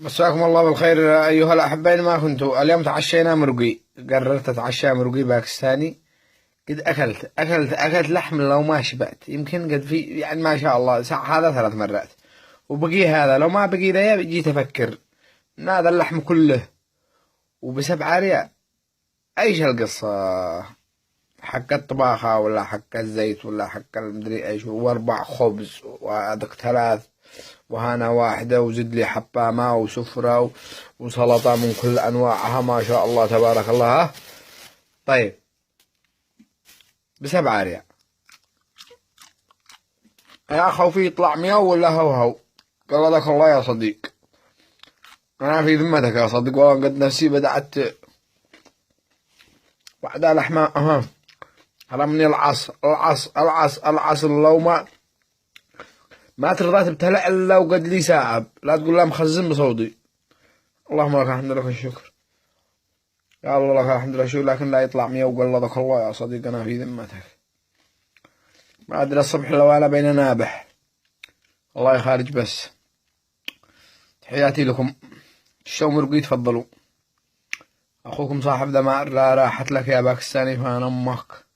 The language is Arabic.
مساكم الله بالخير أيها الأحبين. ما كنتوا اليوم تعشينا مرقي، قررت أتعشى مرقي باكستاني. قد أكلت لحم لو ما شبعت، يمكن قد في يعني ما شاء الله هذا 3 مرات، وبقي هذا لو ما بقي ذا جيت أفكر إن هذا اللحم كله وب7 ريال. أيش القصة؟ حق الطباخة ولا حق الزيت ولا حق المدري ايش، و4 خبز وهذاك 3 وهنا واحدة وزد لي حبامة وسفرة وسلطة من كل أنواعها ما شاء الله تبارك الله. طيب ب7 ريال يا خوفي يطلع 100 ولا هو قال لك الله يا صديق. أنا في ذمتك يا صديق والله قد نفسي بدأت بعدها لحمة حرمني العص لو ما ترضى تبتلع إلا وقد لي ساعة، لا تقول لا مخزن بصوتي. اللهم لك الحمد لك الشكر يا الله، لك الحمد لك الشكر، لكن لا يطلع 100 وقلدك الله يا صديق. أنا في ذمتك ما أدري الصبح لو أنا بين نابح الله يخارج. بس تحياتي لكم، شو مرقي تفضلوا. أخوكم صاحب ذمار لا راحت لك يا باكستاني فأنا أمك.